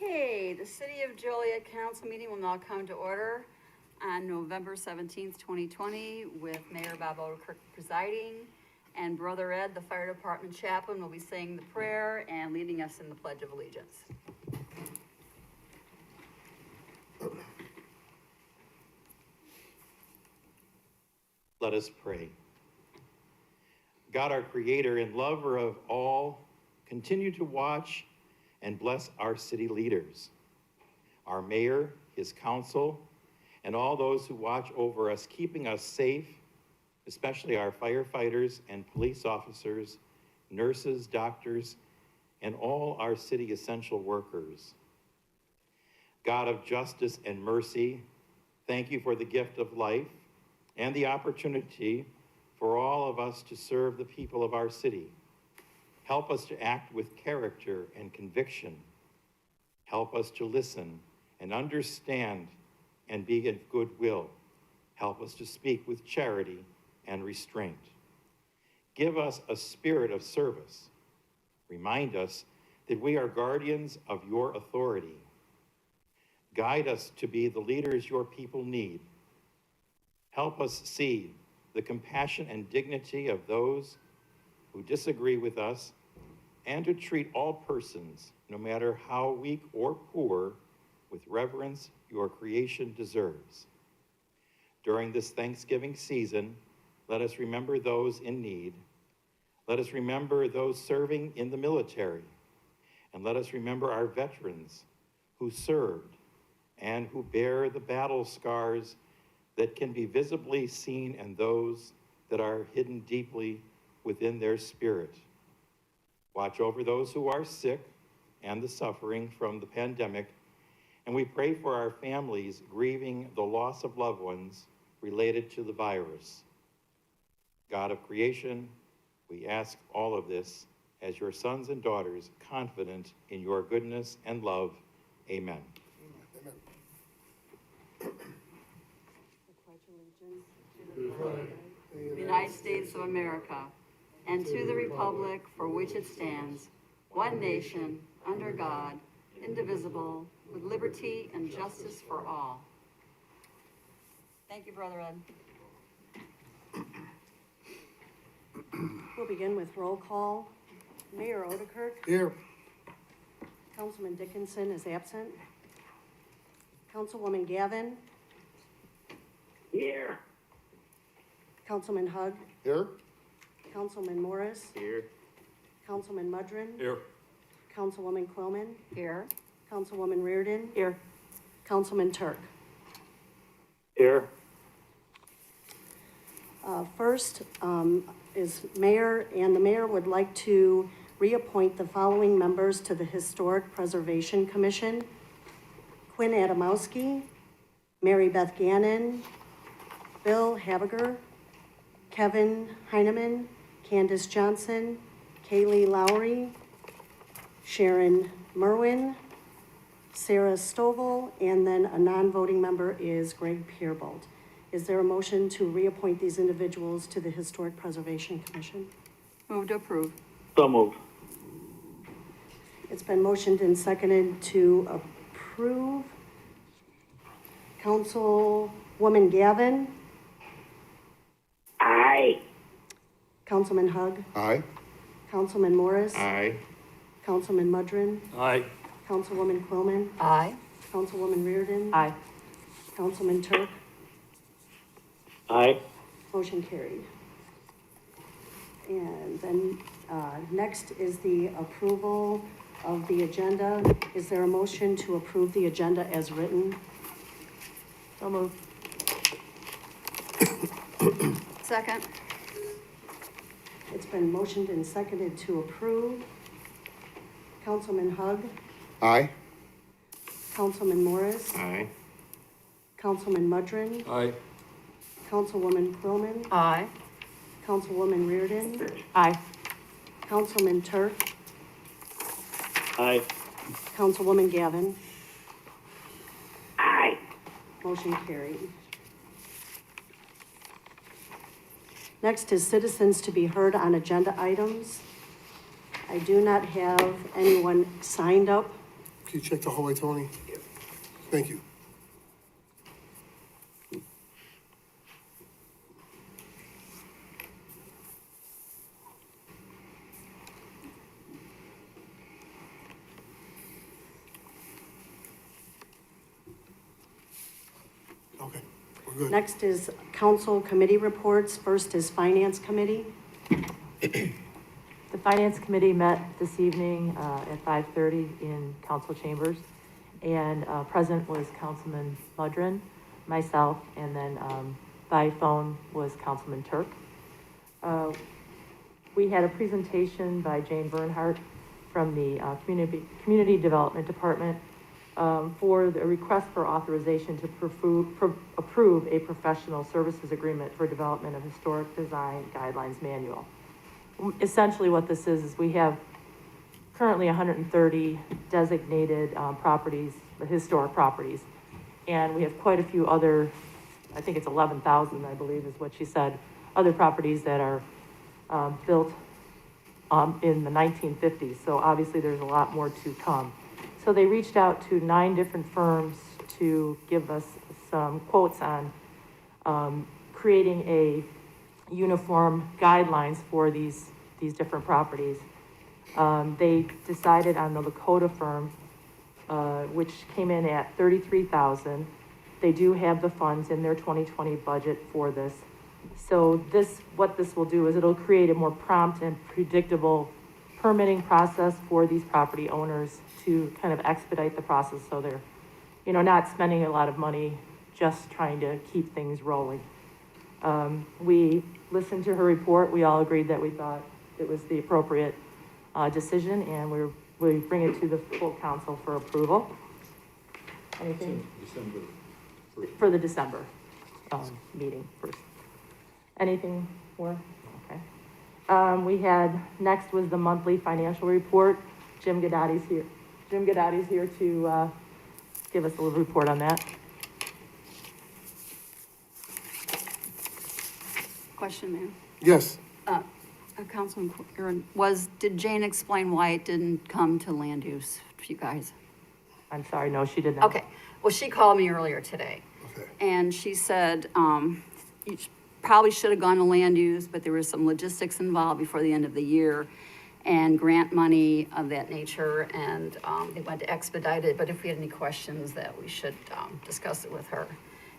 Okay, the City of Joliet Council meeting will now come to order on November 17th, 2020, with Mayor Bob Odenkirk presiding, and Brother Ed, the Fire Department chaplain, will be saying the prayer and leading us in the Pledge of Allegiance. Let us pray. God, our Creator and lover of all, continue to watch and bless our city leaders, our mayor, his council, and all those who watch over us, keeping us safe, especially our firefighters and police officers, nurses, doctors, and all our city essential workers. God of justice and mercy, thank you for the gift of life and the opportunity for all of us to serve the people of our city. Help us to act with character and conviction. Help us to listen and understand and be in goodwill. Help us to speak with charity and restraint. Give us a spirit of service. Remind us that we are guardians of your authority. Guide us to be the leaders your people need. Help us see the compassion and dignity of those who disagree with us, and to treat all persons, no matter how weak or poor, with reverence your creation deserves. During this Thanksgiving season, let us remember those in need. Let us remember those serving in the military, and let us remember our veterans who served and who bear the battle scars that can be visibly seen and those that are hidden deeply within their spirit. Watch over those who are sick and the suffering from the pandemic, and we pray for our families grieving the loss of loved ones related to the virus. God of creation, we ask all of this as your sons and daughters, confident in your goodness and love. Amen. To the United States of America, and to the republic for which it stands, one nation, under God, indivisible, with liberty and justice for all. Thank you, Brother Ed. We'll begin with roll call. Mayor Odenkirk. Here. Councilman Dickinson is absent. Councilwoman Gavin. Here. Councilman Hugg. Here. Councilman Morris. Here. Councilman Mudrin. Here. Councilwoman Quillman. Here. Councilwoman Reardon. Here. Councilman Turk. Here. First is mayor, and the mayor would like to reappoint the following members to the Historic Preservation Commission: Quinn Adamowski, Mary Beth Gannon, Bill Habiger, Kevin Heineman, Candace Johnson, Kaylee Lowry, Sharon Merwin, Sarah Stovall, and then a non-voting member is Greg Pierbold. Is there a motion to reappoint these individuals to the Historic Preservation Commission? Move to approve. So moved. It's been motioned and seconded to approve. Councilwoman Gavin. Aye. Councilman Hugg. Aye. Councilman Morris. Aye. Councilman Mudrin. Aye. Councilwoman Quillman. Aye. Councilwoman Reardon. Aye. Councilman Turk. Aye. Motion carried. And then next is the approval of the agenda. Is there a motion to approve the agenda as written? So moved. Second. It's been motioned and seconded to approve. Councilman Hugg. Aye. Councilman Morris. Aye. Councilman Mudrin. Aye. Councilwoman Quillman. Aye. Councilwoman Reardon. Aye. Councilman Turk. Aye. Councilwoman Gavin. Aye. Motion carried. Next is citizens to be heard on agenda items. I do not have anyone signed up Can you check the hallway, Tony? Thank you. Okay, we're good. Next is council committee reports. First is finance committee. The Finance Committee met this evening at 5:30 in council chambers, and present was Councilman Mudrin, myself, and then by phone was Councilman Turk. We had a presentation by Jane Bernhardt from the Community Development Department for the request for authorization to approve a professional services agreement for development of historic design guidelines manual. Essentially what this is we have currently 130 designated properties, historic properties, and we have quite a few other, I think it's 11,000, I believe is what she said, other properties that are built in the 1950s. So obviously there's a lot more to come. So they reached out to 9 different firms to give us some quotes on creating a uniform guidelines for these different properties. They decided on the Lakota firm, which came in at $33,000. They do have the funds in their 2020 budget for this. So what this will do is it'll create a more prompt and predictable permitting process for these property owners to kind of expedite the process so they're, not spending a lot of money just trying to keep things rolling. We listened to her report. We all agreed that we thought it was the appropriate decision, and we bring it to the full council for approval. Anything? For the December meeting first. Anything more? Okay. Next was the monthly financial report. Jim Gadotti's here. Jim Gadotti's here to give us a little report on that. Question, Mayor. Yes, Councilman, did Jane explain why it didn't come to land use for you guys? I'm sorry, no, she did not. Okay, well, she called me earlier today, okay. and she said, you probably should have gone to land use, but there was some logistics involved before the end of the year, and grant money of that nature, and they went to expedite it, but if we had any questions, that we should discuss it with her.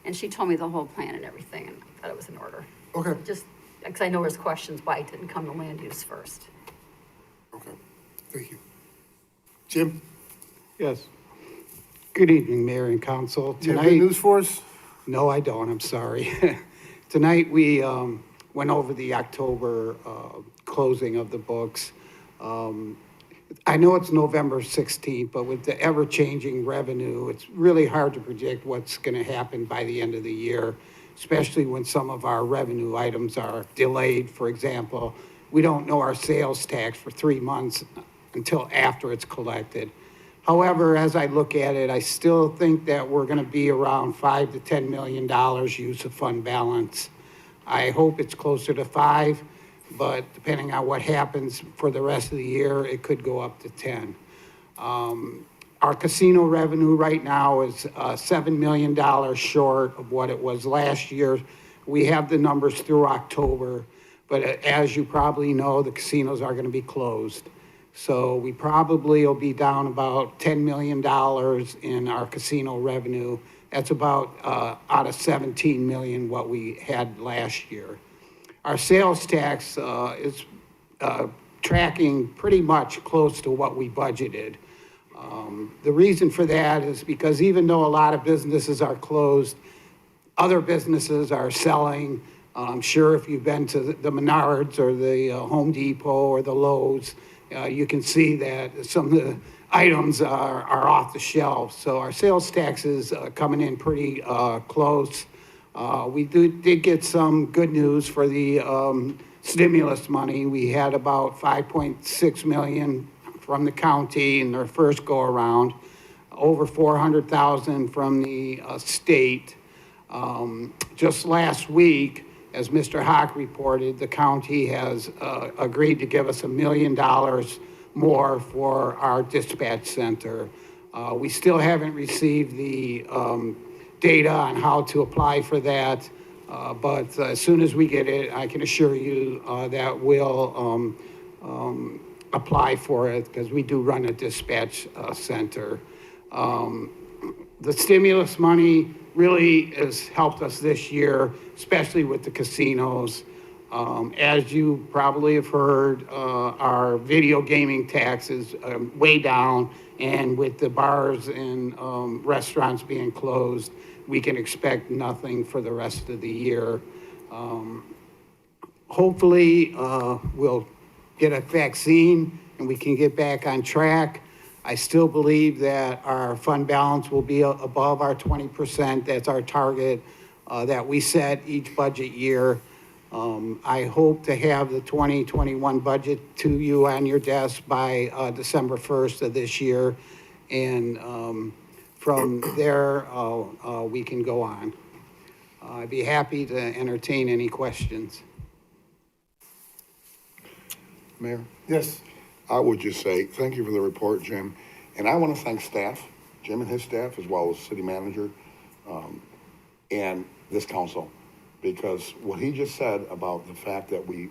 And she told me the whole plan and everything, and I thought it was in order. Okay, Just, because I know there's questions why it didn't come to land use first. okay. Thank you. Jim, Yes. Good evening, Mayor and Council. do you have good Tonight, news for us? no, I don't, I'm sorry. Tonight, we went over the October closing of the books. I know it's November 16th, but with the ever-changing revenue, it's really hard to predict what's going to happen by the end of the year, especially when some of our revenue items are delayed. For example, we don't know our sales tax for 3 months until after it's collected. However, as I look at it, I still think that we're going to be around $5 to $10 million use of fund balance. I hope it's closer to 5, but depending on what happens for the rest of the year, it could go up to 10. Our casino revenue right now is $7 million short of what it was last year. We have the numbers through October, but as you probably know, the casinos are going to be closed. So we probably will be down about $10 million in our casino revenue. That's about out of 17 million what we had last year. Our sales tax is tracking pretty much close to what we budgeted. The reason for that is because even though a lot of businesses are closed, other businesses are selling. I'm sure if you've been to the Menards or the Home Depot or the Lowe's, you can see that some of the items are off the shelves. So our sales tax is coming in pretty close. We did get some good news for the stimulus money. We had about 5.6 million from the county in their first go-around, over 400,000 from the state. Just last week, as Mr. Hawk reported, the county has agreed to give us $1 million more for our dispatch center. We still haven't received the data on how to apply for that, but as soon as we get it, I can assure you that we'll apply for it, because we do run a dispatch center. The stimulus money really has helped us this year, especially with the casinos. As you probably have heard, our video gaming tax is way down, and with the bars and restaurants being closed, we can expect nothing for the rest of the year. Hopefully, we'll get a vaccine and we can get back on track. I still believe that our fund balance will be above our 20%. That's our target that we set each budget year. I hope to have the 2021 budget to you on your desk by December 1st of this year. And from there, we can go on. I'd be happy to entertain any questions. Mayor, Yes. I would just say, thank you for the report, Jim. And I want to thank staff, Jim and his staff, as well as city manager, and this council, because what he just said about the fact that we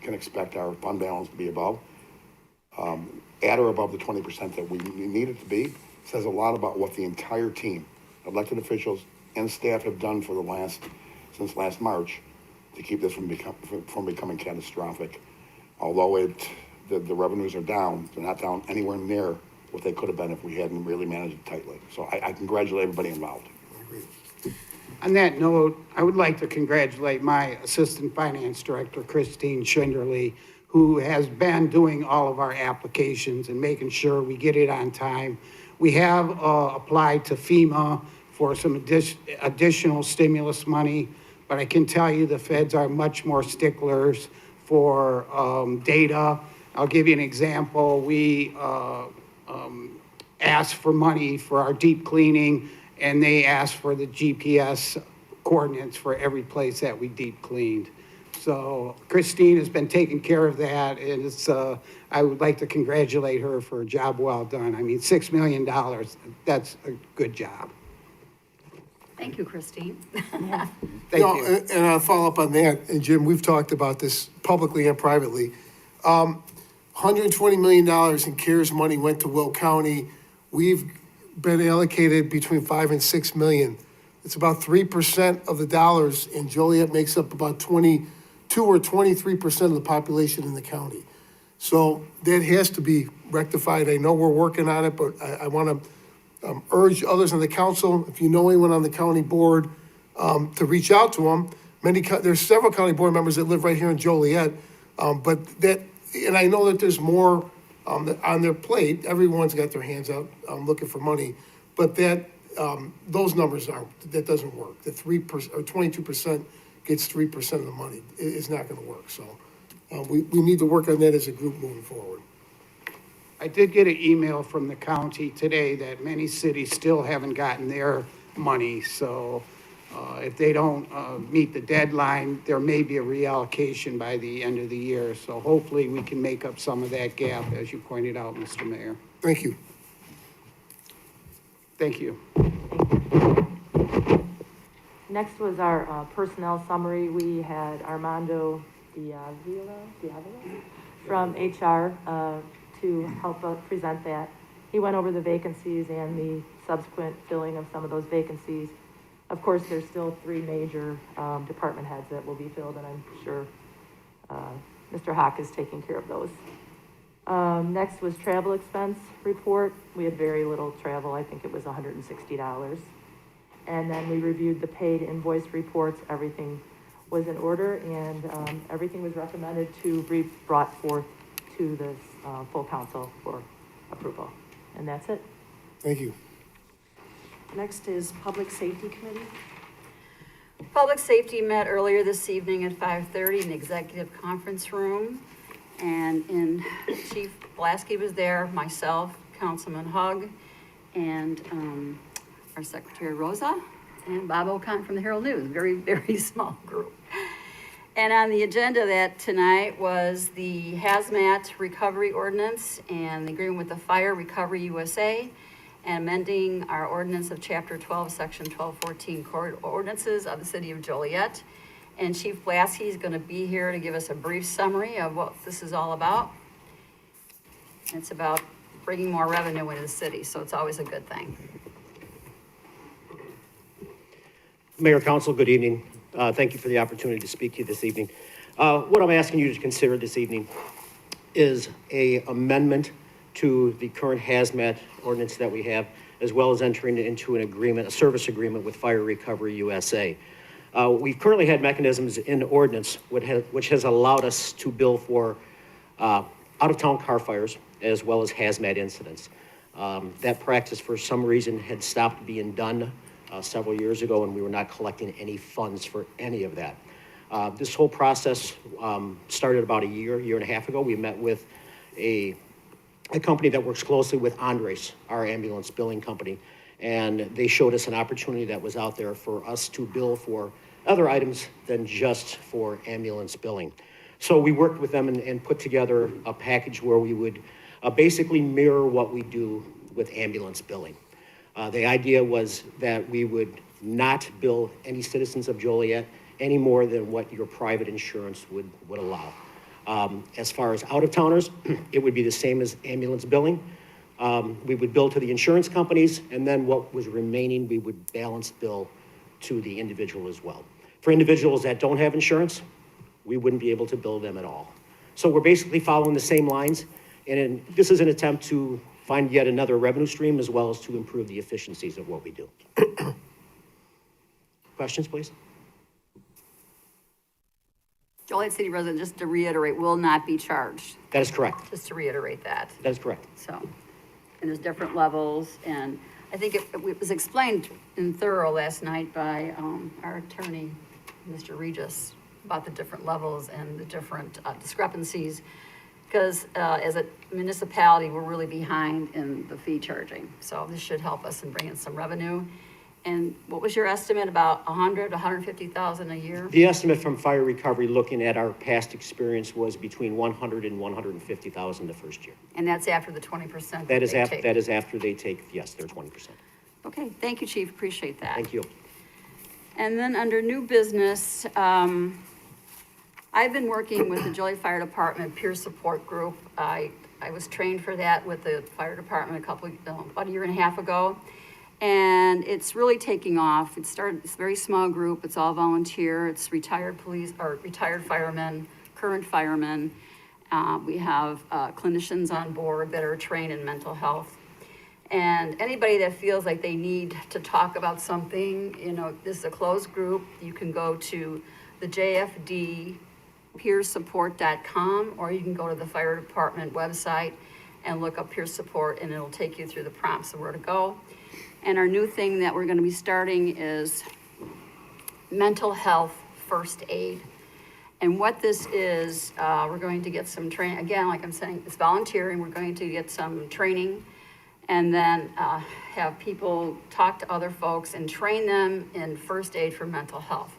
can expect our fund balance to be above, at or above the 20% that we need it to be, says a lot about what the entire team, elected officials and staff, have done for since last March to keep this from becoming catastrophic. Although the revenues are down, they're not down anywhere near what they could have been if we hadn't really managed it tightly. So I congratulate everybody involved. On that note, I would like to congratulate my Assistant Finance Director, Christine Schinderly, who has been doing all of our applications and making sure we get it on time. We have applied to FEMA for some additional stimulus money, but I can tell you the feds are much more sticklers for data. I'll give you an example. We asked for money for our deep cleaning, and they asked for the GPS coordinates for every place that we deep cleaned. So Christine has been taking care of that, and it's, I would like to congratulate her for a job well done. I mean, $6 million, that's a good job. Thank you, Christine. Thank No, you. and I'll follow up on that, and Jim, we've talked about this publicly and privately. $120 million in CARES money went to Will County. We've been allocated between 5 and 6 million. It's about 3% of the dollars, and Joliet makes up about 22 or 23% of the population in the county. So that has to be rectified. I know we're working on it, but I want to urge others on the council, if you know anyone on the county board, to reach out to them. There's several county board members that live right here in Joliet, but that, and I know that there's more on their plate. Everyone's got their hands out looking for money, but that those numbers that doesn't work. The 3% or 22% gets 3% of the money. It's not going to work. So we need to work on that as a group moving forward. I did get an email from the county today that many cities still haven't gotten their money. So if they don't meet the deadline, there may be a reallocation by the end of the year. So hopefully we can make up some of that gap, as you pointed out, Mr. Mayor. Thank you. Thank you. Next was our personnel summary. We had Armando Diavila from HR to help present that. He went over the vacancies and the subsequent filling of some of those vacancies. Of course, there's still 3 major department heads that will be filled, and I'm sure Mr. Hawk is taking care of those. Next was travel expense report. We had very little travel. I think it was $160. And then we reviewed the paid invoice reports. Everything was in order, and everything was recommended to be brought forth to this full council for approval. And that's it. Thank you. Next is Public Safety Committee. Public Safety met earlier this evening at 5:30 in the executive conference room. And Chief Blasky was there, myself, Councilman Hugg, and our Secretary Rosa, and Bob O'Connor from the Herald News. Very, very small group. And on the agenda that tonight was the hazmat recovery ordinance and the agreement with the Fire Recovery USA, and amending our ordinance of Chapter 12, Section 1214, Court Ordinances of the City of Joliet. And Chief Blasky is going to be here to give us a brief summary of what this is all about. It's about bringing more revenue into the city, so it's always a good thing. Mayor, Council, good evening. Thank you for the opportunity to speak to you this evening. What I'm asking you to consider this evening is a amendment to the current hazmat ordinance that we have, as well as entering into an agreement, a service agreement with Fire Recovery USA. We've currently had mechanisms in ordinance which has allowed us to bill for out-of-town car fires as well as hazmat incidents. That practice, for some reason, had stopped being done several years ago, and we were not collecting any funds for any of that. This whole process started about a year and a half ago. We met with a company that works closely with Andres, our ambulance billing company, and they showed us an opportunity that was out there for us to bill for other items than just for ambulance billing. So we worked with them and put together a package where we would basically mirror what we do with ambulance billing. The idea was that we would not bill any citizens of Joliet any more than what your private insurance would allow. As far as out-of-towners, it would be the same as ambulance billing. We would bill to the insurance companies, and then what was remaining, we would balance bill to the individual as well. For individuals that don't have insurance, we wouldn't be able to bill them at all. So we're basically following the same lines, and this is an attempt to find yet another revenue stream, as well as to improve the efficiencies of what we do. Questions, please? Joliet City resident, just to reiterate, will not be charged, That is correct. just to reiterate that. That is correct. So, and there's different levels, and I think it was explained in thorough last night by our attorney, Mr. Regis, about the different levels and the different discrepancies. Because as a municipality, we're really behind in the fee charging. So this should help us in bringing some revenue. And what was your estimate, about 150,000 a year? The estimate from Fire Recovery, looking at our past experience, was between 100 and 150,000 the first year. And that's after the 20% That is they after, take. that is after they take, yes, their 20%. Okay, thank you, Chief, appreciate that. Thank you. And then under new business, I've been working with the Joliet Fire Department Peer Support Group. I was trained for that with the fire department about a year and a half ago. And it's really taking off. It's a very small group. It's all volunteer. It's retired police or retired firemen, current firemen. We have clinicians on board that are trained in mental health. And anybody that feels like they need to talk about something, you know, this is a closed group. You can go to the JFDpeersupport.com, or you can go to the fire department website and look up peer support, and it'll take you through the prompts of where to go. And our new thing that we're going to be starting is mental health first aid. And what this is, we're going to get some training. Again, like I'm saying, it's volunteering. We're going to get some training, and then have people talk to other folks and train them in first aid for mental health.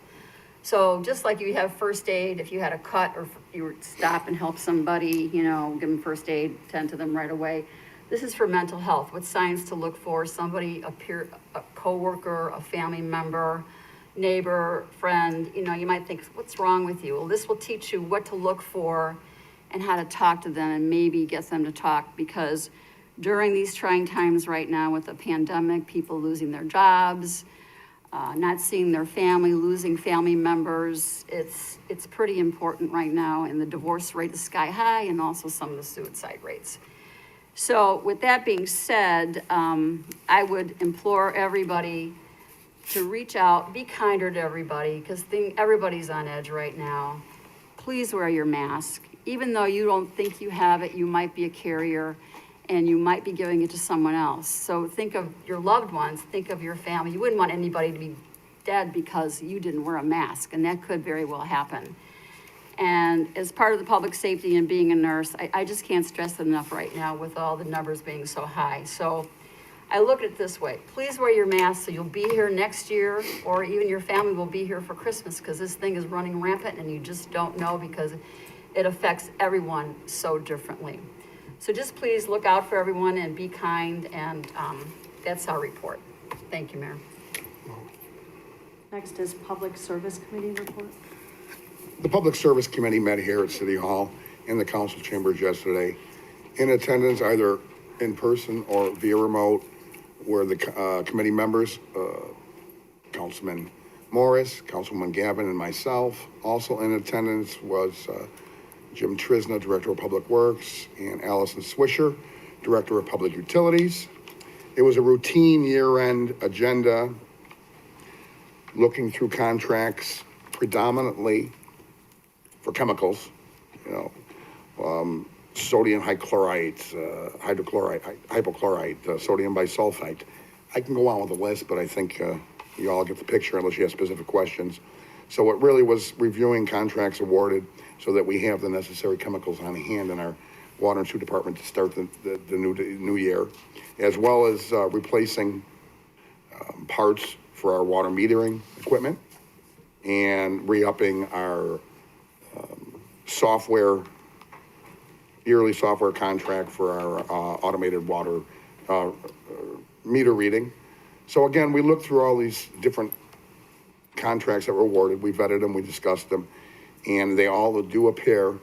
So just like you have first aid, if you had a cut or you would stop and help somebody, you know, give them first aid, tend to them right away. This is for mental health, what signs to look for, somebody, a peer, a coworker, a family member, neighbor, friend, you know, you might think, what's wrong with you? Well, this will teach you what to look for and how to talk to them and maybe get them to talk, because during these trying times right now with the pandemic, people losing their jobs, not seeing their family, losing family members, it's pretty important right now, and the divorce rate is sky high, and also some of the suicide rates. So with that being said, I would implore everybody to reach out, be kinder to everybody, because everybody's on edge right now. Please wear your mask. Even though you don't think you have it, you might be a carrier, and you might be giving it to someone else. So think of your loved ones, think of your family. You wouldn't want anybody to be dead because you didn't wear a mask, and that could very well happen. And as part of the public safety and being a nurse, I just can't stress it enough right now with all the numbers being so high. So I look at it this way: please wear your mask so you'll be here next year, or even your family will be here for Christmas, because this thing is running rampant and you just don't know, because it affects everyone so differently. So just please look out for everyone and be kind, and That's our report. Thank you, Mayor. Next is Public Service Committee report. The Public Service Committee met here at City Hall in the council chambers yesterday. In attendance, either in person or via remote, were the committee members, Councilman Morris, Councilwoman Gavin, and myself. Also in attendance was Jim Trisna, Director of Public Works, and Allison Swisher, Director of Public Utilities. It was a routine year-end agenda, looking through contracts predominantly for chemicals, sodium hypochlorite, sodium bisulfite. I can go on with the list, but I think you all get the picture unless you have specific questions. So it really was reviewing contracts awarded so that we have the necessary chemicals on hand in our water and sewer department to start the new year, as well as replacing parts for our water metering equipment and re-upping our yearly software contract for our automated water meter reading. So again, we looked through all these different contracts that were awarded. We vetted them, we discussed them, and they all do appear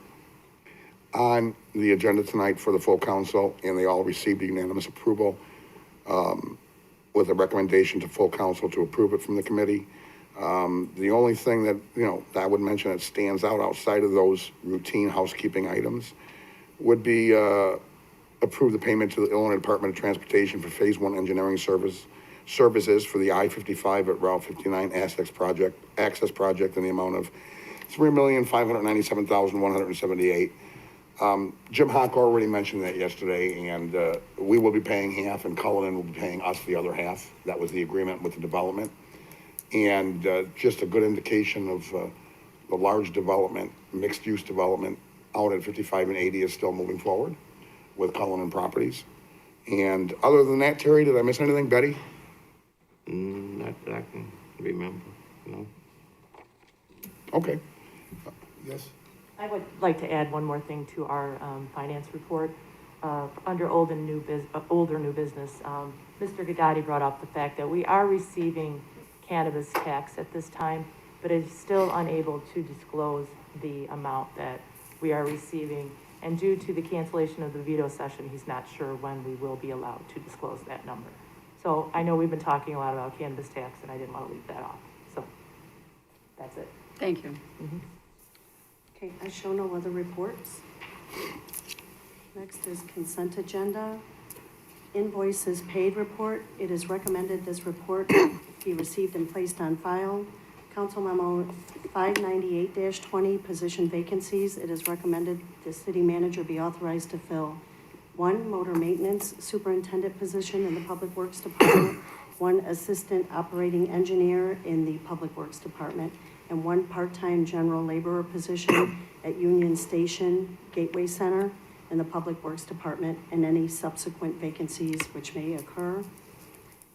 on the agenda tonight for the full council, and they all received unanimous approval with a recommendation to full council to approve it from the committee. The only thing that, that I would mention that stands out outside of those routine housekeeping items would be approve the payment to the Illinois Department of Transportation for Phase 1 engineering services for the I-55 at Route 59 access project in the amount of $3,597,178. Jim Hock already mentioned that yesterday, and we will be paying half, and Cullinan will be paying us the other half. That was the agreement with the development. And just a good indication of the large development, mixed-use development out at 55 and 80 is still moving forward with Cullinan Properties. And other than that, Terry, did I miss anything? Betty? Not that I can remember, no. Okay. Yes? I would like to add one more thing to our finance report. Under old and new older new business, Mr. Gadati brought up the fact that we are receiving cannabis tax at this time, but is still unable to disclose the amount that we are receiving. And due to the cancellation of the veto session, he's not sure when we will be allowed to disclose that number. So I know we've been talking a lot about cannabis tax, and I didn't want to leave that off. So that's it. Thank you. Okay, I show no other reports. Next is consent agenda. Invoices paid report. It is recommended this report be received and placed on file. Council memo 598-20, position vacancies. It is recommended the city manager be authorized to fill 1 motor maintenance superintendent position in the Public Works Department, 1 assistant operating engineer in the Public Works Department, and 1 part-time general laborer position at Union Station Gateway Center in the Public Works Department, and any subsequent vacancies which may occur.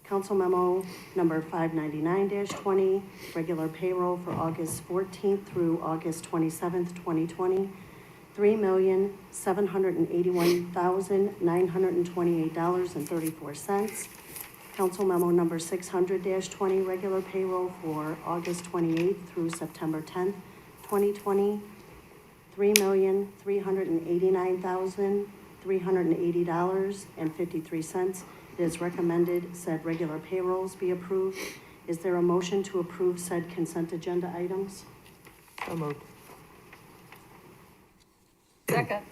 Council memo number 599-20, regular payroll for August 14th through August 27th, 2020, $3,781,928.34. Council memo number 600-20, regular payroll for August 28th through September 10th, 2020, $3,389,380.53. It is recommended said regular payrolls be approved. Is there a motion to approve said consent agenda items? So moved. Second.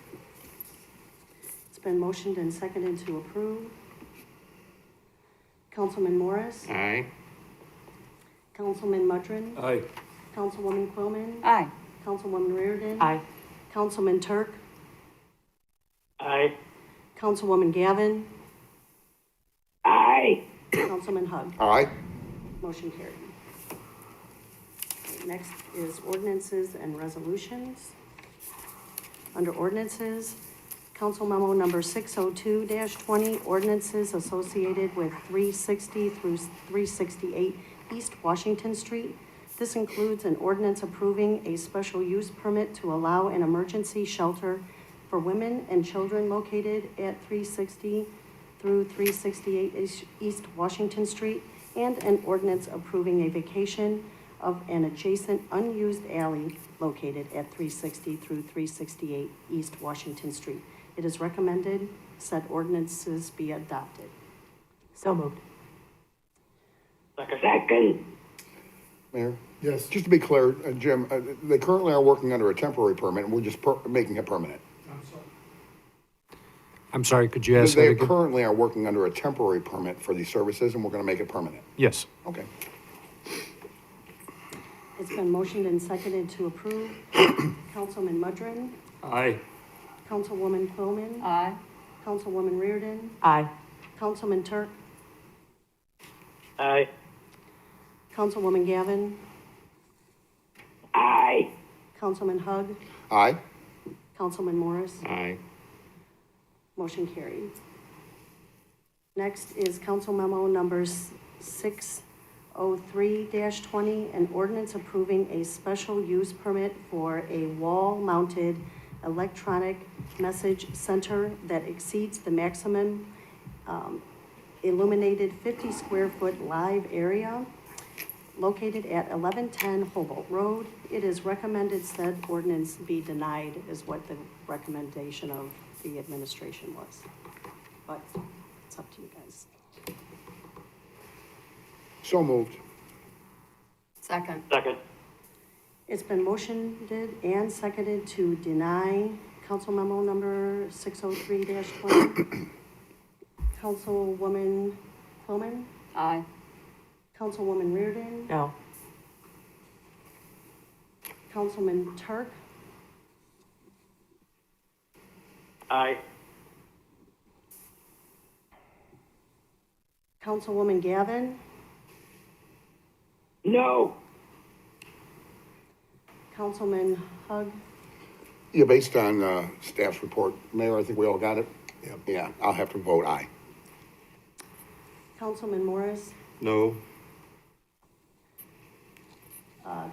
It's been motioned and seconded to approve. Councilman Morris? Aye. Councilman Mudrin? Aye. Councilwoman Quillman? Aye. Councilwoman Reardon? Aye. Councilman Turk? Aye. Councilwoman Gavin? Aye. Councilman Hug? Aye. Motion carried. Next is ordinances and resolutions. Under ordinances, council memo number 602-20, ordinances associated with 360 through 368 East Washington Street. This includes an ordinance approving a special use permit to allow an emergency shelter for women and children located at 360 through 368 East Washington Street, and an ordinance approving a vacation of an adjacent unused alley located at 360 through 368 East Washington Street. It is recommended said ordinances be adopted. So moved. Second. Mayor? Yes. Just to be clear, Jim, they currently are working under a temporary permit, and we're just making it permanent. I'm sorry, could you ask that They again? currently are working under a temporary permit for these services, and we're gonna make it permanent. Yes. Okay. It's been motioned and seconded to approve. Councilman Mudrin, Aye. Councilwoman Quillman, Aye. Councilwoman Reardon, Aye. Councilman Turk, Aye. Councilwoman Gavin, Aye. Councilman Hug, Aye? Councilman Morris. Aye. Motion carried. Next is council memo numbers 603-20, an ordinance approving a special use permit for a wall-mounted electronic message center that exceeds the maximum illuminated 50 square foot live area located at 1110 Hobart Road. It is recommended said ordinance be denied, is what the recommendation of the administration was. But it's up to you guys. So moved. Second. Second. It's been motioned and seconded to deny council memo number 603-20. Councilwoman Quillman, Aye. Councilwoman Reardon, No. Councilman Turk, Aye. Councilwoman Gavin, No. Councilman Hug, Yeah, based on, staff's report, Mayor, I think we all got it? Yeah. Yeah, I'll have to vote aye. Councilman Morris, No.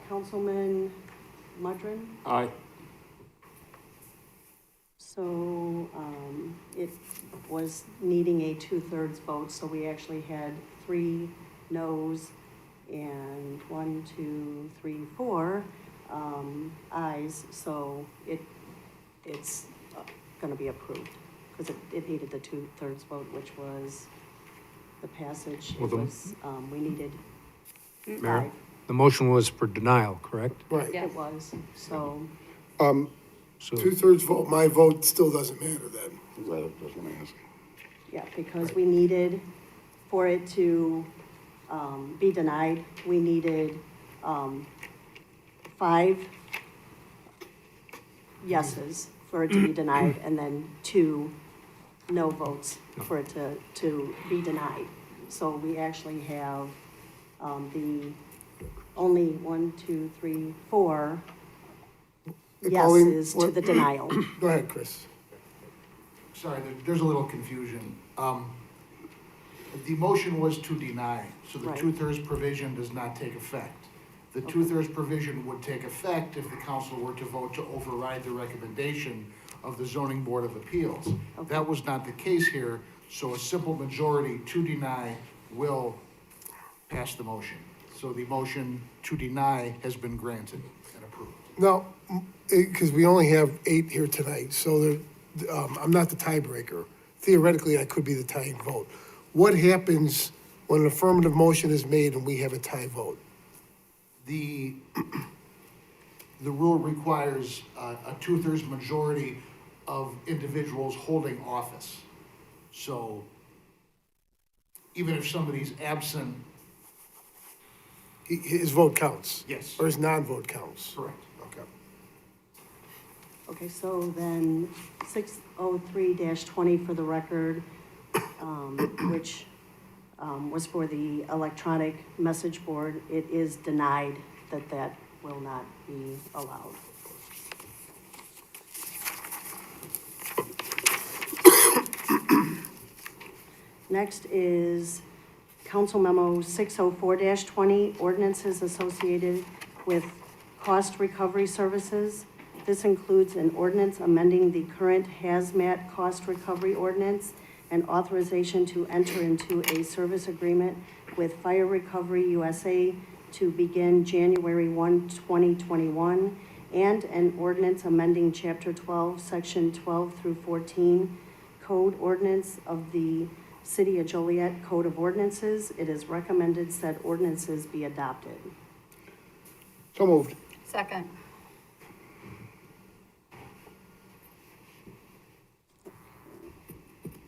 Councilman Mudrin. Aye. So, it was needing a 2/3 vote, so we actually had 3 noes and 1, 2, 3, 4, ayes, so it's gonna be approved, because it needed the 2/3 vote, which was the passage. It Well, the- was, we needed Mayor, 5. the motion was for denial, correct? Right. Yeah. It was, so, So, 2/3 vote, my vote still doesn't matter then. That's what I was gonna ask. yeah, because we needed, for it to, be denied, we needed, 5 yeses for it to be denied, and then 2 no votes for it to be denied. So we actually have, the only 1, 2, 3, 4 Colleen, yeses to what- the denial. Go ahead, Chris. Sorry, there's a little confusion. The motion was to deny, so the Right. 2/3 provision does not take effect. The 2/3 provision would take effect if the council were to vote to override the recommendation of the zoning board of appeals. Okay. That was not the case here, so a simple majority to deny will pass the motion. So the motion to deny has been granted and approved. Now, because we only have 8 here tonight, so I'm not the tiebreaker. Theoretically, I could be the tying vote. What happens when an affirmative motion is made and we have a tie vote? The rule requires a 2/3 majority of individuals holding office. So even if somebody's absent, His vote counts? yes, Or his non-vote counts? correct. Okay. Okay, so then 603-20 for the record, which was for the electronic message board. It is denied that will not be allowed. Next is Council Memo 604-20, ordinances associated with cost recovery services. This includes an ordinance amending the current hazmat cost recovery ordinance and authorization to enter into a service agreement with Fire Recovery USA to begin January 1, 2021, and an ordinance amending Chapter 12, Section 12 through 14, Code Ordinance of the City of Joliet Code of Ordinances. It is recommended said ordinances be adopted. So moved. Second.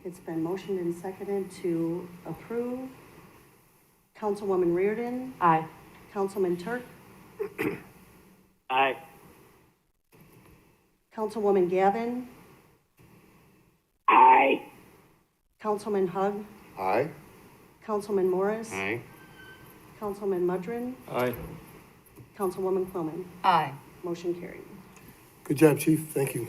It's been motioned and seconded to approve. Councilwoman Reardon, Aye. Councilman Turk, Aye. Councilwoman Gavin, Aye. Councilman Hug, Aye. Councilman Morris, Aye. Councilman Mudrin, Aye. Councilwoman Quillman. Aye. Motion carried. Good job, chief. Thank you.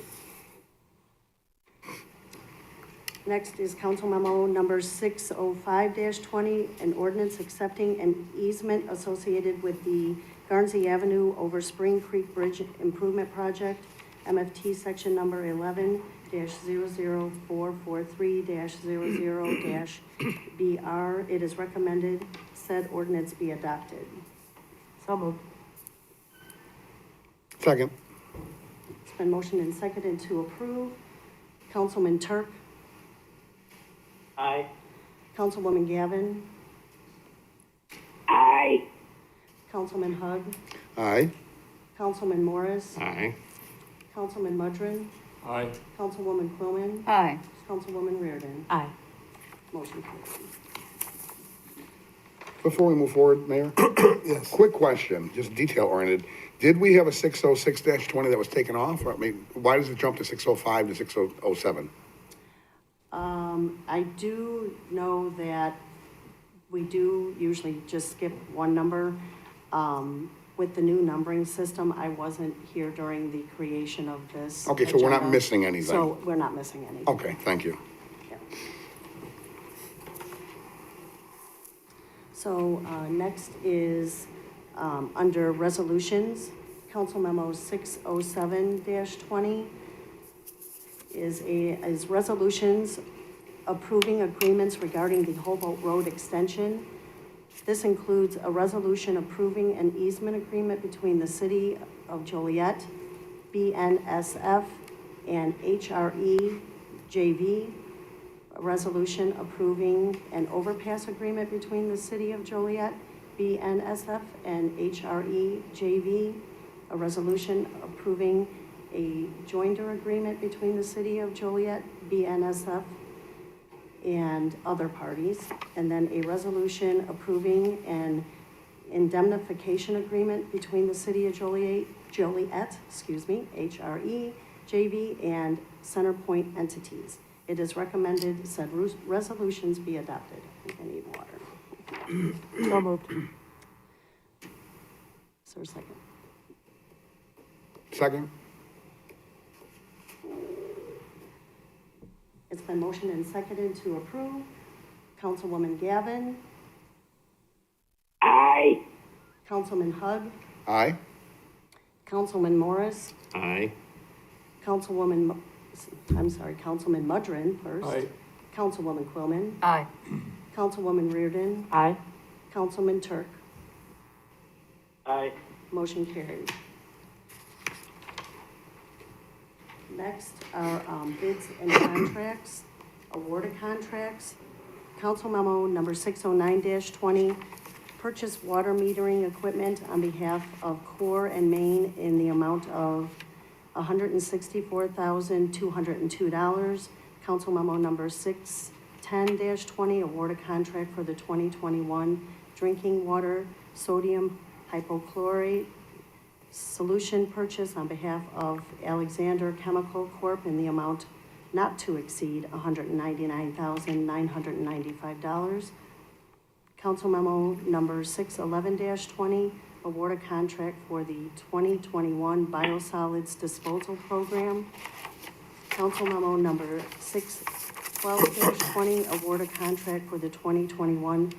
Next is Council Memo Number 605-20, an ordinance accepting an easement associated with the Garnsey Avenue over Spring Creek Bridge Improvement Project, MFT Section Number 11-00443-00-BR. It is recommended said ordinance be adopted. So moved. Second. It's been motioned and seconded to approve. Councilman Turk, Aye. Councilwoman Gavin, Aye. Councilman Hug, Aye. Councilman Morris, Aye. Councilman Mudrin, Aye. Councilwoman Quillman, Aye. Councilwoman Reardon. Aye. Motion carried. Before we move forward, Mayor, Yes. quick question, just detail oriented. Did we have a 606-20 that was taken off? I mean, why does it jump to 605 to 607? I do know that we do usually just skip one number. With the new numbering system, I wasn't here during the creation of this. Okay, so we're not agenda. missing anything. So we're not missing anything. Okay, thank you. Yeah. So, next is, under resolutions, Council Memo 607-20 is resolutions approving agreements regarding the Hobolt Road extension. This includes a resolution approving an easement agreement between the City of Joliet, BNSF, and HRE JV. A resolution approving an overpass agreement between the City of Joliet, BNSF, and HRE JV. A resolution approving a joinder agreement between the City of Joliet, BNSF, and other parties. And then a resolution approving an indemnification agreement between the City of Joliet, HRE, JV, and Centerpoint entities. It is recommended said resolutions be adopted. I think I need water. So moved. Is there a second? Second? It's been motioned and seconded to approve. Councilwoman Gavin, Aye. Councilman Hug, Aye. Councilman Morris, Aye. Councilman Mudrin first. Aye. Councilwoman Quillman, Aye. Councilwoman Reardon, Aye. Councilman Turk. Aye. Motion carried. Next are bids and contracts, awarded contracts. Council Memo Number 609-20, purchase water metering equipment on behalf of Core and Main in the amount of $164,202. Council Memo Number 610-20, awarded contract for the 2021 drinking water sodium hypochlorite solution purchase on behalf of Alexander Chemical Corp. in the amount not to exceed $199,995. Council Memo Number 611-20, award a contract for the 2021 Biosolids Disposal Program. Council Memo Number 612-20, award a contract for the 2021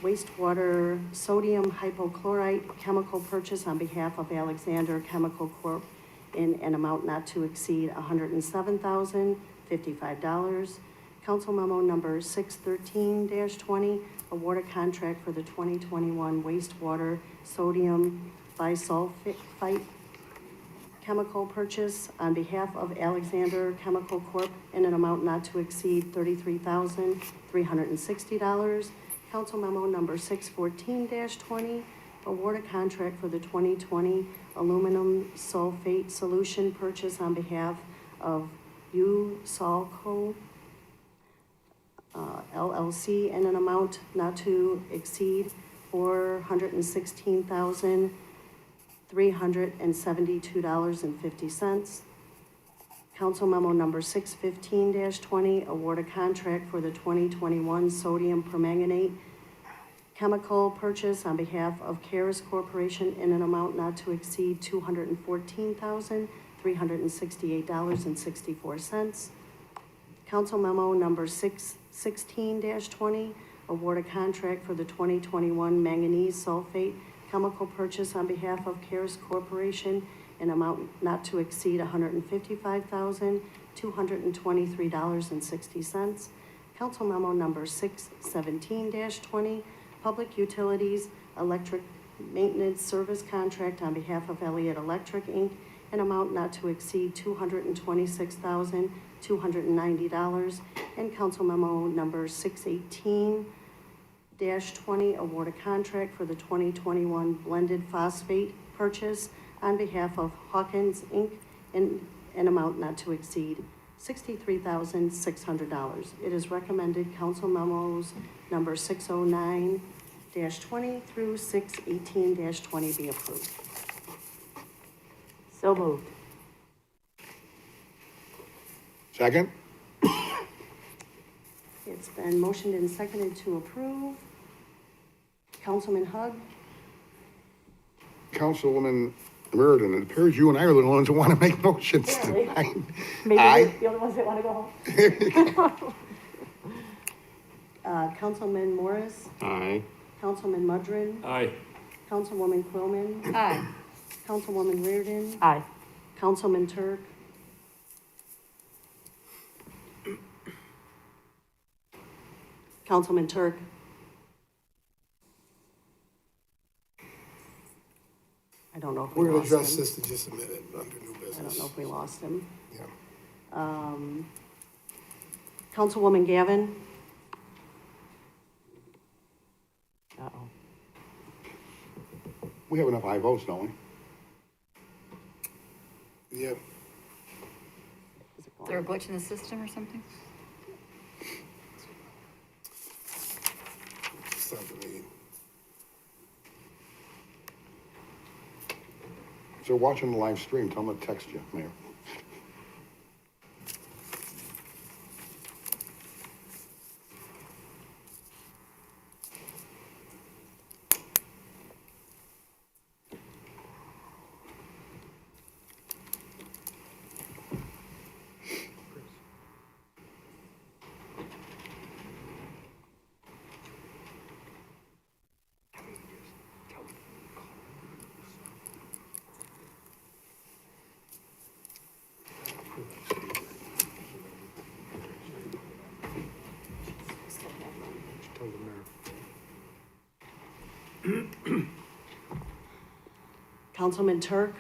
wastewater sodium hypochlorite chemical purchase on behalf of Alexander Chemical Corp. in an amount not to exceed $107,055. Council memo number 613-20, award a contract for the 2021 wastewater sodium bisulfite chemical purchase on behalf of Alexander Chemical Corp. in an amount not to exceed $33,360. Council memo number 614-20, award a contract for the 2020 aluminum sulfate solution purchase on behalf of USolco LLC in an amount not to exceed $416,372.50. Council memo number 615-20, award a contract for the 2021 sodium permanganate chemical purchase on behalf of Caris Corporation in an amount not to exceed $214,368.64. Council memo number 616-20, award a contract for the 2021 manganese sulfate chemical purchase on behalf of Caris Corporation in amount not to exceed $155,223.60. Council memo number 617-20, public utilities electric maintenance service contract on behalf of Elliott Electric, Inc., an amount not to exceed $226,290. And council memo number 618-20, award a contract for the 2021 blended phosphate purchase on behalf of Hawkins, Inc., in an amount not to exceed $63,600. It is recommended council memos number 609-20 through 618-20 be approved. So moved. Second? It's been motioned and seconded to approve. Councilman Hug? Councilwoman Reardon, it appears you and I are the ones who want to make motions tonight. Maybe Aye. we're the only ones that want to go home. Councilman Morris? Aye. Councilman Mudrin? Aye. Councilwoman Quillman? Aye. Councilwoman Reardon? Aye. Councilman Turk? Councilman Turk? I don't know if we We're gonna lost address him. this in just a minute under new I business. don't know if we lost him. Yeah. Councilwoman Gavin? Uh-oh. We have enough aye votes, don't we? Yeah. Is it Is there a gone? glitch in the system or something? It's not the meeting. If they're watching the live stream, tell them to text you, Mayor. Councilman Turk?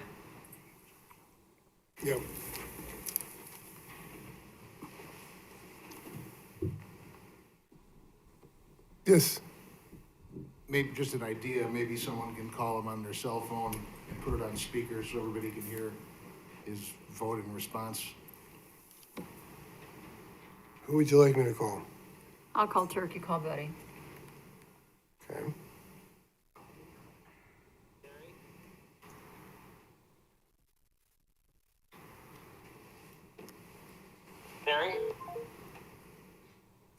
Yeah. Yes. Maybe just an idea, maybe someone can call them on their cell phone and put it on speaker so everybody can hear his vote in response. Who would you like me to call? I'll call Turk, you call Betty. Okay.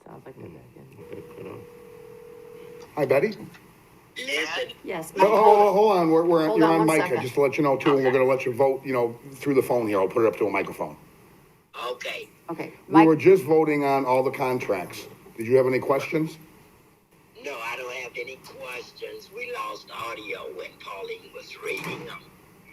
Sounds like they're back in. Hi, Betty? Yes. Hold on, we're, Hold you're on on one mic, second. just to let you know too, and we're gonna let you vote, through the phone here, I'll put it up to a microphone. Okay. Okay. We were Mike, just voting on all the contracts. Did you have any questions? No, I don't have any questions. We lost audio when Pauline was reading them.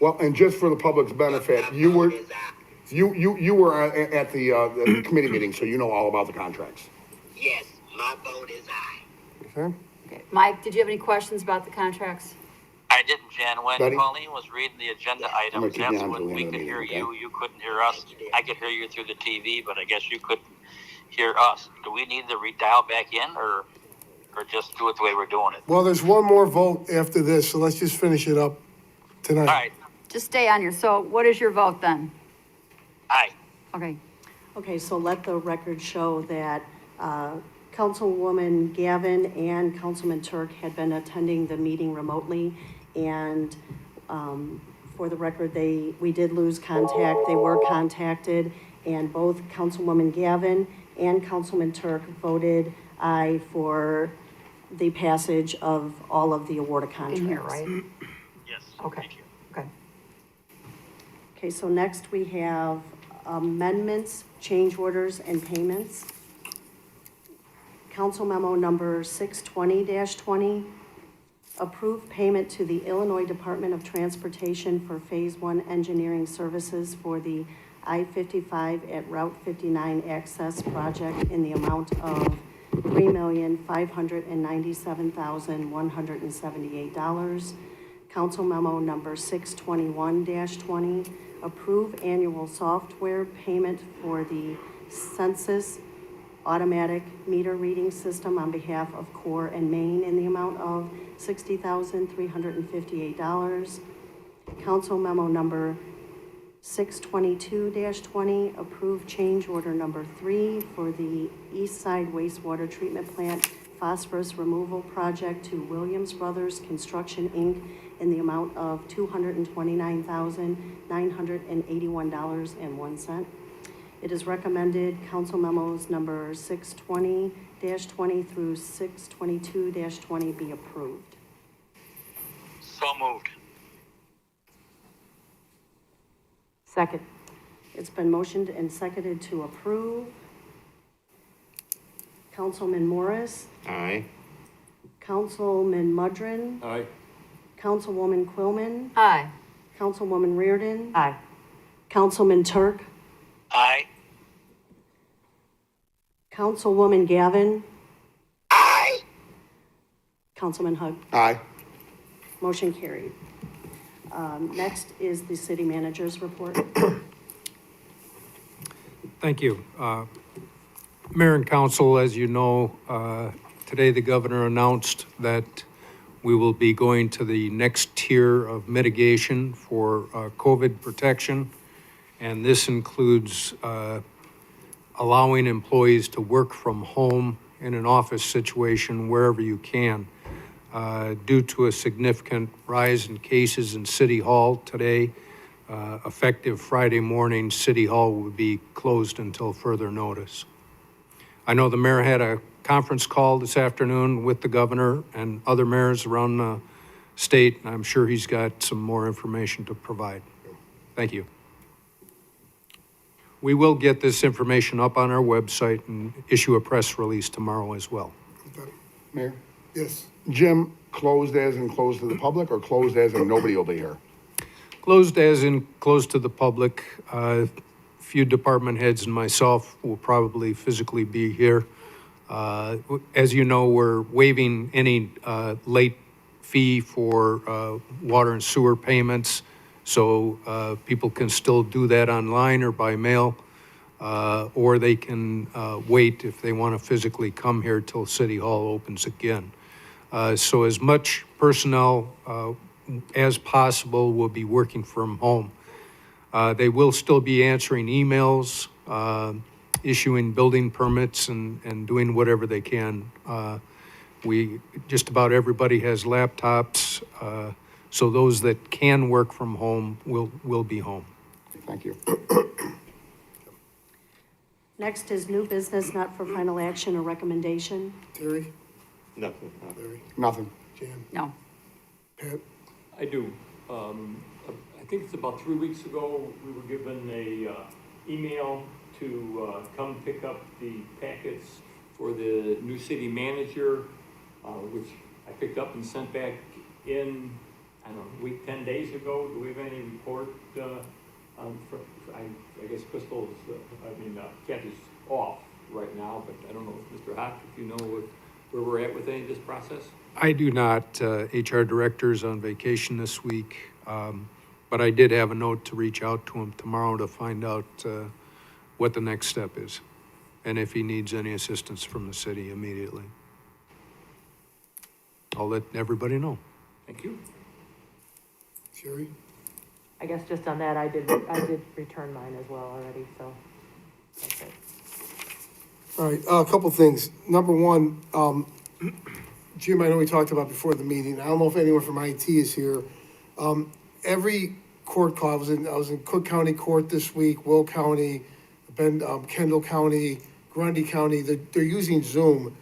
Well, and just for the public's benefit, you were, Is You were at the committee meeting, so you know all about the contracts. Yes, my vote is aye. Okay? Okay. Mike, did you have any questions about the contracts? I didn't, Jen. When Buddy? Colleen was reading the agenda items, keep you that's on when till the we end of could the hear meeting, you. okay? You couldn't hear us. I could hear you through the TV, but I guess you couldn't hear us. Do we need to redial back in or just do it the way we're doing it? Well, there's one more vote after this, so let's just finish it up tonight. All right. Just stay on your, so what is your vote then? Aye. Okay, Okay, so let the record show that Councilwoman Gavin and Councilman Turk had been attending the meeting remotely, and for the record, we did lose contact. They were contacted, and both Councilwoman Gavin and Councilman Turk voted aye for the passage of all of the award of contracts. in here, right? Yes. Okay. Thank you. Okay. Okay, so next we have amendments, change orders, and payments. Council memo number 620-20, approve payment to the Illinois Department of Transportation for Phase 1 engineering services for the I-55 at Route 59 access project in the amount of $3,597,178. Council memo number 621-20, approve annual software payment for the census automatic meter reading system on behalf of Core and Maine in the amount of $60,358. Council memo number 622-20, approve change order number 3 for the East Side wastewater treatment plant phosphorus removal project to Williams Brothers Construction, Inc. in the amount of $229,981.01. It is recommended council memos number 620-20 through 622-20 be approved. So moved. Second. It's been motioned and seconded to approve. Councilman Morris, Aye. Councilman Mudrin, Aye. Councilwoman Quillman, Aye. Councilwoman Reardon, Aye. Councilman Turk, Aye. Councilwoman Gavin, Aye. Councilman Hug. Aye. Motion carried. Next is the city manager's report. Thank you. Mayor and council, as you know, today the governor announced that we will be going to the next tier of mitigation for COVID protection. And this includes allowing employees to work from home in an office situation wherever you can. Due to a significant rise in cases in City Hall today, effective Friday morning, City Hall will be closed until further notice. I know the mayor had a conference call this afternoon with the governor and other mayors around the state, and I'm sure he's got some more information to provide. Thank you. We will get this information up on our website and issue a press release tomorrow as well. Mayor? Yes. Jim, closed as in closed to the public, or closed as in nobody will be here? Closed as in closed to the public. Few department heads and myself will probably physically be here. As you know, we're waiving any late fee for water and sewer payments, so people can still do that online or by mail, or they can wait if they want to physically come here till City Hall opens again. So as much personnel as possible will be working from home. They will still be answering emails, issuing building permits, and doing whatever they can. Just about everybody has laptops, so those that can work from home will be home. Thank you. Next is new business, not for final action or recommendation. Terry? Nothing. Larry? Nothing. Jan? No. Pat? I do. I think it's about 3 weeks ago, we were given a email to come pick up the packets for the new city manager, which I picked up and sent back in, I don't know, a week, 10 days ago. Do we have any report I guess Crystal's, Kathy's off right now, but I don't know if Mr. Hock, if you know where we're at with any of this process? I do not. HR director's on vacation this week, but I did have a note to reach out to him tomorrow to find out what the next step is, and if he needs any assistance from the city immediately. I'll let everybody know. Thank you. Sherry? I guess just on that, I did return mine as well already, so that's it. All right, a couple things. Number one, Jim, I know we talked about before the meeting. I don't know if anyone from IT is here. Every court call, I was in Cook County Court this week, Will County, Kendall County, Grundy County. They're using Zoom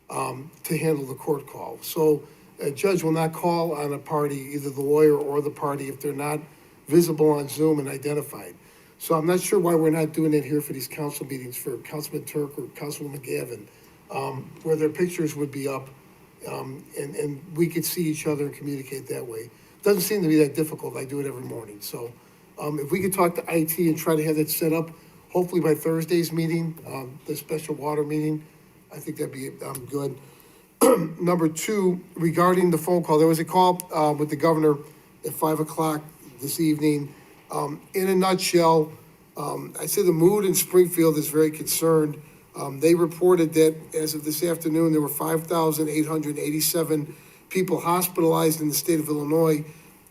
to handle the court call. So a judge will not call on a party, either the lawyer or the party, if they're not visible on Zoom and identified. So I'm not sure why we're not doing it here for these council meetings for Councilman Turk or Councilwoman Gavin, where their pictures would be up, and we could see each other and communicate that way. Doesn't seem to be that difficult. I do it every morning. So if we could talk to IT and try to have that set up, hopefully by Thursday's meeting, the special water meeting, I think that'd be good. Number two, regarding the phone call, there was a call with the governor at 5 o'clock this evening. In a nutshell, I say the mood in Springfield is very concerned. They reported that as of this afternoon, there were 5,887 people hospitalized in the state of Illinois.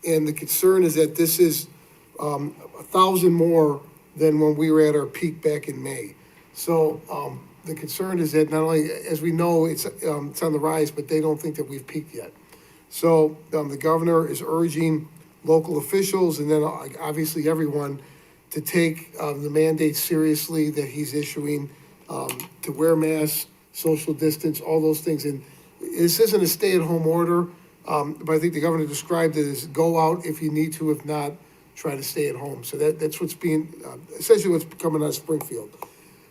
And the concern is that this is 1,000 more than when we were at our peak back in May. So the concern is that not only, as we know, it's on the rise, but they don't think that we've peaked yet. So the governor is urging local officials and then obviously everyone to take the mandate seriously that he's issuing, to wear masks, social distance, all those things. And this isn't a stay-at-home order, but I think the governor described it as go out if you need to, if not, try to stay at home. So that's what's being, essentially what's coming out of Springfield.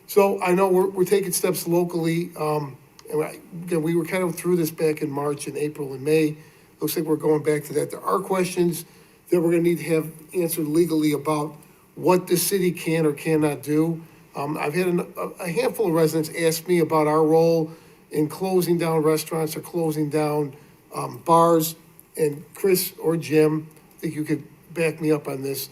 So I know we're taking steps locally. Again, we were kind of through this back in March and April and May. Looks like we're going back to that. There are questions that we're gonna need to have answered legally about what the city can or cannot do. I've had a handful of residents ask me about our role in closing down restaurants or closing down bars. And Chris or Jim, I think you could back me up on this.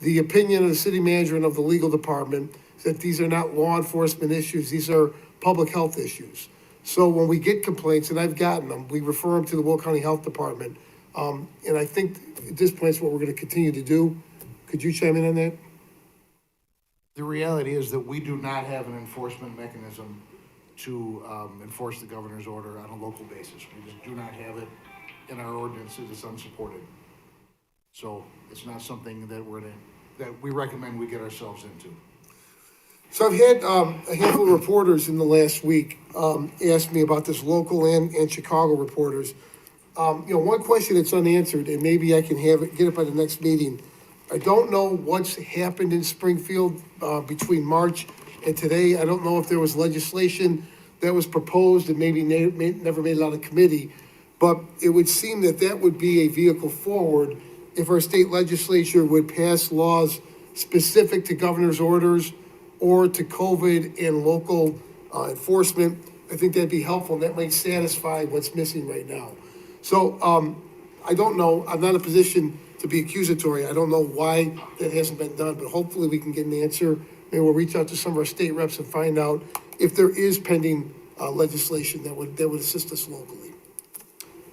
The opinion of the city manager and of the legal department is that these are not law enforcement issues, these are public health issues. So when we get complaints, and I've gotten them, we refer them to the Will County Health Department. And I think at this point, it's what we're gonna continue to do. Could you chime in on that? The reality is that we do not have an enforcement mechanism to enforce the governor's order on a local basis. We just do not have it in our ordinances. It's unsupported. So it's not something that we recommend we get ourselves into. So I've had a handful of reporters in the last week ask me about this, local and Chicago reporters. One question that's unanswered, and maybe I can get it by the next meeting. I don't know what's happened in Springfield between March and today. I don't know if there was legislation that was proposed and maybe never made it out of committee, but it would seem that that would be a vehicle forward if our state legislature would pass laws specific to governor's orders or to COVID and local enforcement. I think that'd be helpful, and that might satisfy what's missing right now. So I don't know, I'm not in a position to be accusatory. I don't know why that hasn't been done, but hopefully we can get an answer. Maybe we'll reach out to some of our state reps and find out if there is pending legislation that would assist us locally.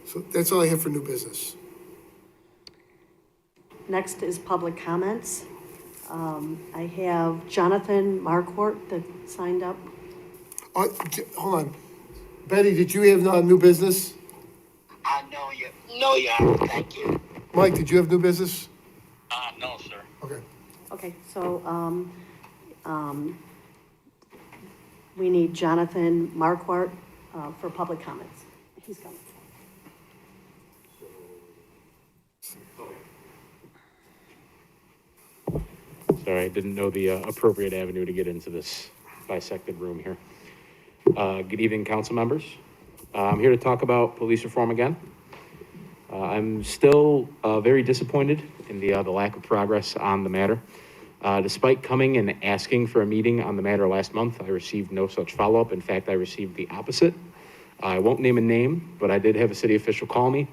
So that's all I have for new business. Next is public comments. I have Jonathan Marquardt that signed up. Hold on. Betty, did you have new business? No, you haven't. Thank you. Mike, did you have new business? No, sir. Okay. Okay, so, we need Jonathan Marquardt, for public comments. He's coming. Sorry, I didn't know the appropriate avenue to get into this bisected room here. Good evening, council members. I'm here to talk about police reform again. I'm still very disappointed in the lack of progress on the matter. Despite coming and asking for a meeting on the matter last month, I received no such follow-up. In fact, I received the opposite. I won't name a name, but I did have a city official call me,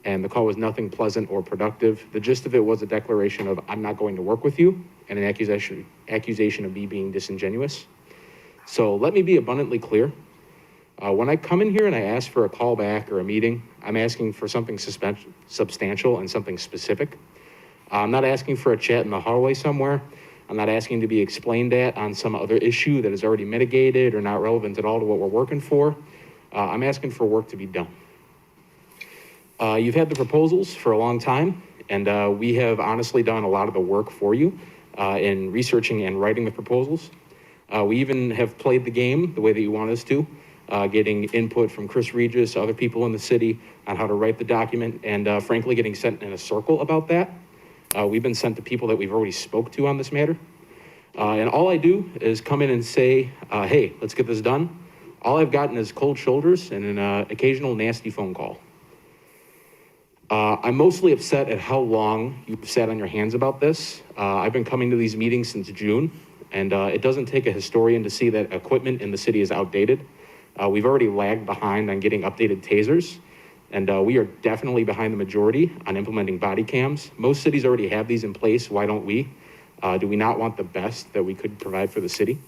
and the call was nothing pleasant or productive. The gist of it was a declaration of, I'm not going to work with you, and an accusation of me being disingenuous. So let me be abundantly clear. When I come in here and I ask for a call back or a meeting, I'm asking for something substantial and something specific. I'm not asking for a chat in the hallway somewhere. I'm not asking to be explained at on some other issue that is already mitigated or not relevant at all to what we're working for. I'm asking for work to be done. You've had the proposals for a long time, and we have honestly done a lot of the work for you in researching and writing the proposals. We even have played the game the way that you want us to, getting input from Chris Regis, other people in the city on how to write the document, and frankly, getting sent in a circle about that. We've been sent to people that we've already spoke to on this matter. And all I do is come in and say, hey, let's get this done. All I've gotten is cold shoulders and an occasional nasty phone call. I'm mostly upset at how long you've sat on your hands about this. I've been coming to these meetings since June, and it doesn't take a historian to see that equipment in the city is outdated. We've already lagged behind on getting updated tasers, and we are definitely behind the majority on implementing body cams. Most cities already have these in place. Why don't we? Do we not want the best that we could provide for the city?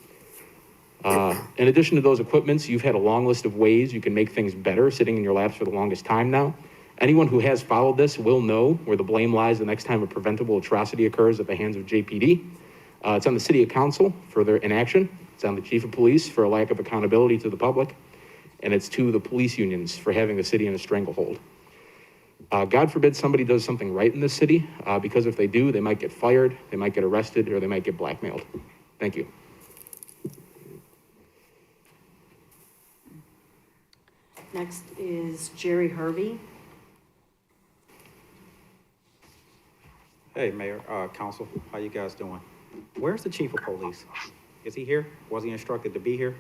In addition to those equipments, you've had a long list of ways you can make things better sitting in your laps for the longest time now. Anyone who has followed this will know where the blame lies the next time a preventable atrocity occurs at the hands of JPD. It's on the city council for their inaction. It's on the chief of police for a lack of accountability to the public. And it's to the police unions for having the city in a stranglehold. God forbid somebody does something right in this city, because if they do, they might get fired, they might get arrested, or they might get blackmailed. Thank you. Next is Jerry Hervey. Hey, Mayor, Council, how you guys doing? Where's the chief of police? Is he here? Was he instructed to be here?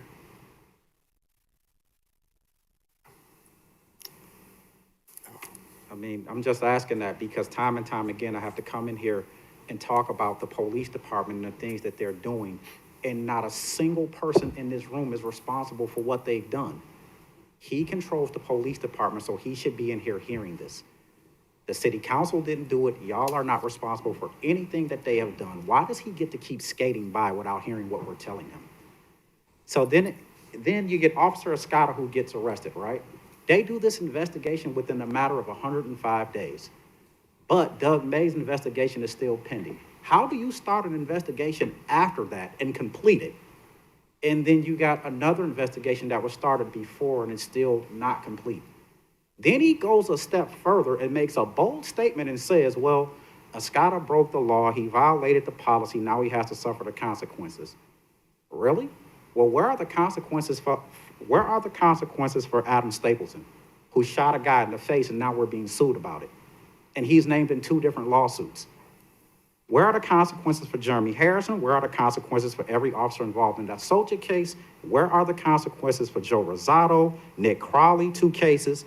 I mean, I'm just asking that because time and time again, I have to come in here and talk about the police department and the things that they're doing, and not a single person in this room is responsible for what they've done. He controls the police department, so he should be in here hearing this. The city council didn't do it. Y'all are not responsible for anything that they have done. Why does he get to keep skating by without hearing what we're telling him? So then you get Officer Escada who gets arrested, right? They do this investigation within a matter of 105 days. But Doug May's investigation is still pending. How do you start an investigation after that and complete it? And then you got another investigation that was started before and it's still not complete. Then he goes a step further and makes a bold statement and says, well, Escada broke the law, he violated the policy, now he has to suffer the consequences. Really? Well, where are the consequences for Adam Stapleton, who shot a guy in the face and now we're being sued about it? And he's named in 2 different lawsuits. Where are the consequences for Jeremy Harrison? Where are the consequences for every officer involved in that Soldier case? Where are the consequences for Joe Rosado, Nick Crowley, 2 cases,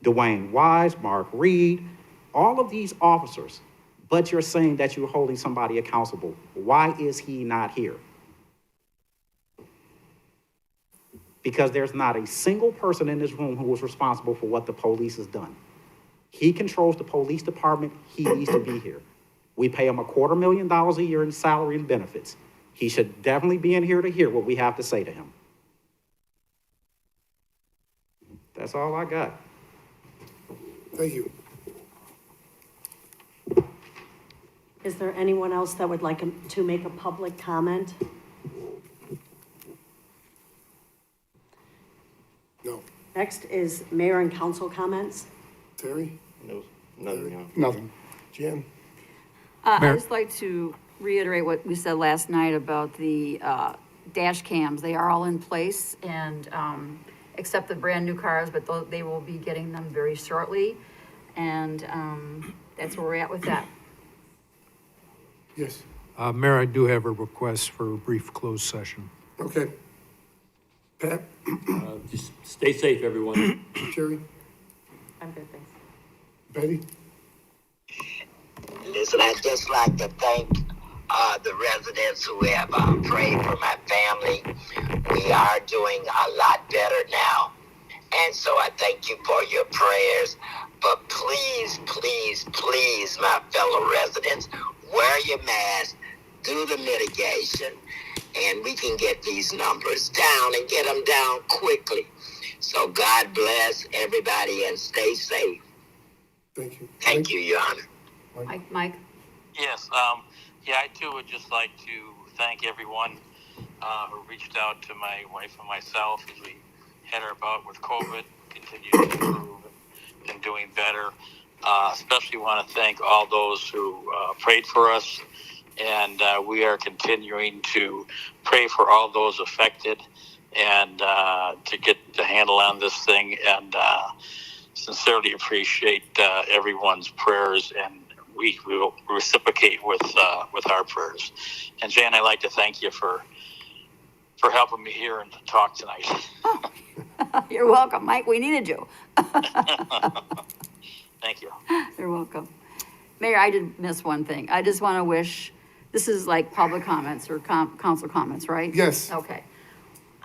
Dwayne Wise, Mark Reed, all of these officers, but you're saying that you're holding somebody accountable. Why is he not here? Because there's not a single person in this room who was responsible for what the police has done. He controls the police department. He needs to be here. We pay him $250,000 a year in salary and benefits. He should definitely be in here to hear what we have to say to him. That's all I got. Thank you. Is there anyone else that would like to make a public comment? No. Next is mayor and council comments. Terry? No, nothing. Nothing. Jan? I'd just like to reiterate what we said last night about the dash cams. They are all in place, and except the brand new cars, but they will be getting them very shortly. And that's where we're at with that. Yes. Mayor, I do have a request for a brief closed session. Okay. Pat? Just stay safe, everyone. Jerry? I'm good, thanks. Betty? Listen, I'd just like to thank the residents who have prayed for my family. We are doing a lot better now. And so I thank you for your prayers. But please, please, please, my fellow residents, wear your mask, do the mitigation, and we can get these numbers down and get them down quickly. So God bless everybody and stay safe. Thank you. Thank you, Your Honor. Mike? Yes, yeah, I too would just like to thank everyone who reached out to my wife and myself as we had our bout with COVID, continue to improve and doing better. Especially want to thank all those who prayed for us, and we are continuing to pray for all those affected and to get the handle on this thing, and sincerely appreciate everyone's prayers, and we will reciprocate with our prayers. And Jan, I'd like to thank you for helping me here and talk tonight. You're welcome, Mike. We needed you. Thank you. You're welcome. Mayor, I did miss one thing. I just want to wish, this is like public comments or council comments, right? Yes. Okay.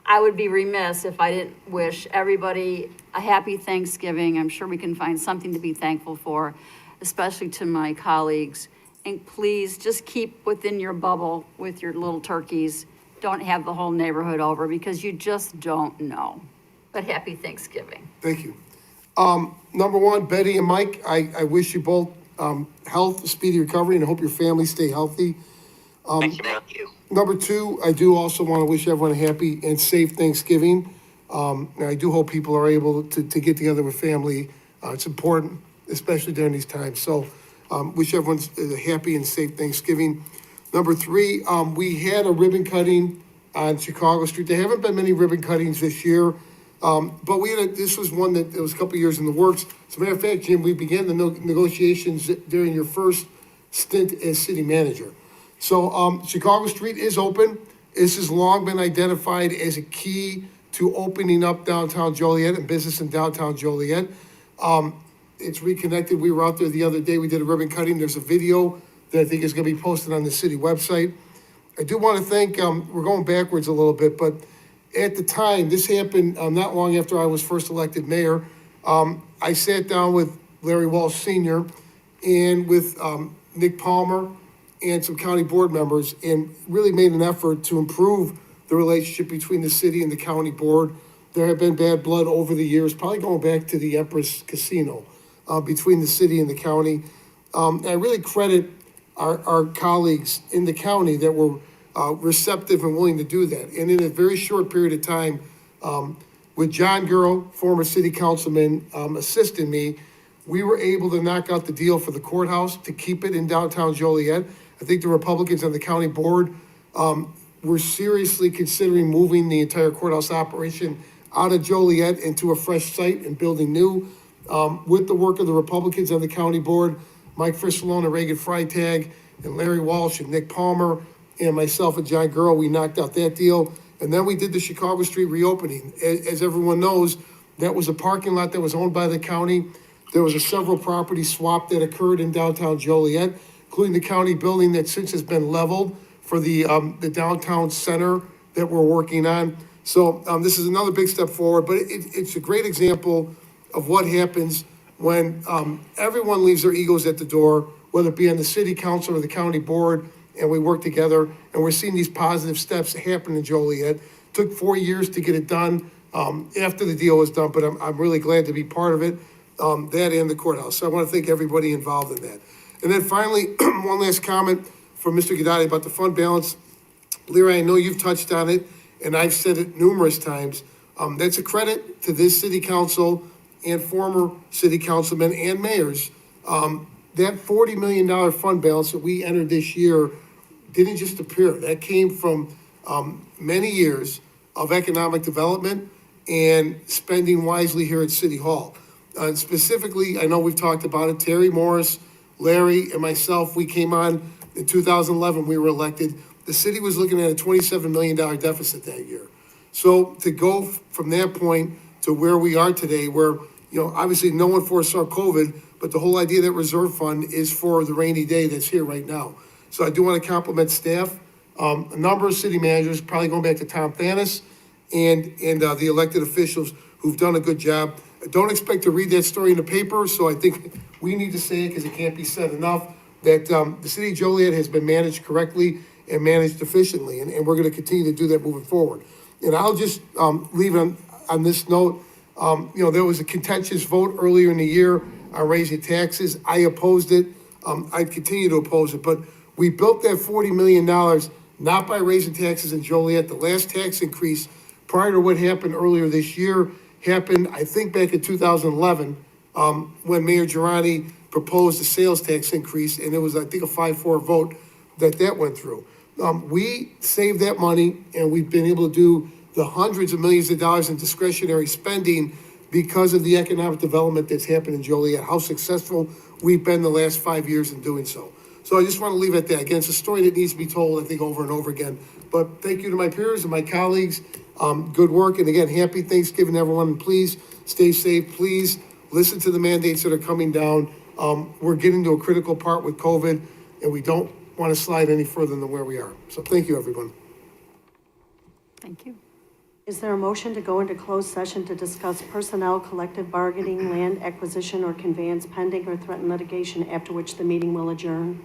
I would be remiss if I didn't wish everybody a happy Thanksgiving. I'm sure we can find something to be thankful for, especially to my colleagues. And please just keep within your bubble with your little turkeys. Don't have the whole neighborhood over because you just don't know. But happy Thanksgiving. Thank you. Number one, Betty and Mike, I wish you both health, speedy recovery, and I hope your families stay healthy. Thank you. Number two, I do also want to wish everyone a happy and safe Thanksgiving. And I do hope people are able to get together with family. It's important, especially during these times. So wish everyone a happy and safe Thanksgiving. Number three, we had a ribbon cutting on Chicago Street. There haven't been many ribbon cuttings this year. But this was one that was a couple years in the works. As a matter of fact, Jim, we began the negotiations during your first stint as city manager. So Chicago Street is open. This has long been identified as a key to opening up downtown Joliet and business in downtown Joliet. It's reconnected. We were out there the other day. We did a ribbon cutting. There's a video that I think is going to be posted on the city website. I do want to thank, we're going backwards a little bit, but at the time, this happened not long after I was first elected mayor. I sat down with Larry Walsh Sr. and with Nick Palmer and some county board members and really made an effort to improve the relationship between the city and the county board. There have been bad blood over the years, probably going back to the Empress Casino, between the city and the county. I really credit our colleagues in the county that were receptive and willing to do that. And in a very short period of time, with John Gurrow, former city councilman, assisting me, we were able to knock out the deal for the courthouse to keep it in downtown Joliet. I think the Republicans on the county board were seriously considering moving the entire courthouse operation out of Joliet into a fresh site and building new. With the work of the Republicans on the county board, Mike Frisolone and Reagan Freitag and Larry Walsh and Nick Palmer and myself and John Gurrow, we knocked out that deal. And then we did the Chicago Street reopening. As everyone knows, that was a parking lot that was owned by the county. There was a several property swap that occurred in downtown Joliet, including the county building that since has been leveled for the downtown center that we're working on. So this is another big step forward, but it's a great example of what happens when everyone leaves their egos at the door, whether it be on the city council or the county board, and we work together, and we're seeing these positive steps happen in Joliet. Took 4 years to get it done after the deal was done, but I'm really glad to be part of it, that and the courthouse. So I want to thank everybody involved in that. And then finally, one last comment from Mr. Guidotti about the fund balance. Leary, I know you've touched on it, and I've said it numerous times. That's a credit to this city council and former city councilmen and mayors. That $40 million fund balance that we entered this year didn't just appear. That came from many years of economic development and spending wisely here at City Hall. And specifically, I know we've talked about it, Terry Morris, Larry, and myself, we came on in 2011, we were elected. The city was looking at a $27 million deficit that year. So to go from that point to where we are today, where, obviously no one foresaw COVID, but the whole idea that reserve fund is for the rainy day that's here right now. So I do want to compliment staff, a number of city managers, probably going back to Tom Thanis, and the elected officials who've done a good job. I don't expect to read that story in the paper, so I think we need to say it because it can't be said enough, that the city of Joliet has been managed correctly and managed efficiently, and we're going to continue to do that moving forward. And I'll just leave it on this note. There was a contentious vote earlier in the year on raising taxes. I opposed it. I'd continue to oppose it, but we built that $40 million not by raising taxes in Joliet. The last tax increase prior to what happened earlier this year happened, I think, back in 2011, when Mayor Girani proposed a sales tax increase, and it was, I think, a 5-4 vote that went through. We saved that money, and we've been able to do the hundreds of millions of dollars in discretionary spending because of the economic development that's happened in Joliet, how successful we've been the last 5 years in doing so. So I just want to leave it at that. Again, it's a story that needs to be told, I think, over and over again. But thank you to my peers and my colleagues. Good work. And again, happy Thanksgiving, everyone. And please stay safe. Please listen to the mandates that are coming down. We're getting to a critical part with COVID, and we don't want to slide any further than where we are. So thank you, everyone. Thank you. Is there a motion to go into closed session to discuss personnel, collective bargaining, land acquisition, or conveyance pending or threatened litigation, after which the meeting will adjourn?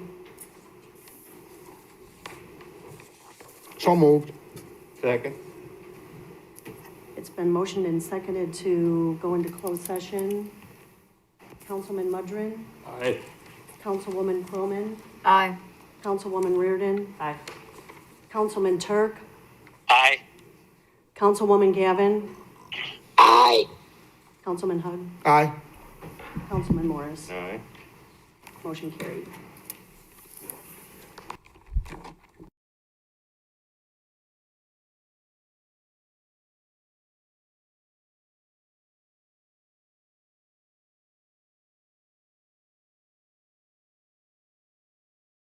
So moved. Second. It's been motioned and seconded to go into closed session. Councilman Mudrin? Aye. Councilwoman Croman? Aye. Councilwoman Reardon? Aye. Councilman Turk? Aye. Councilwoman Gavin? Aye. Councilman Hug? Aye. Councilman Morris? Aye. Motion carried.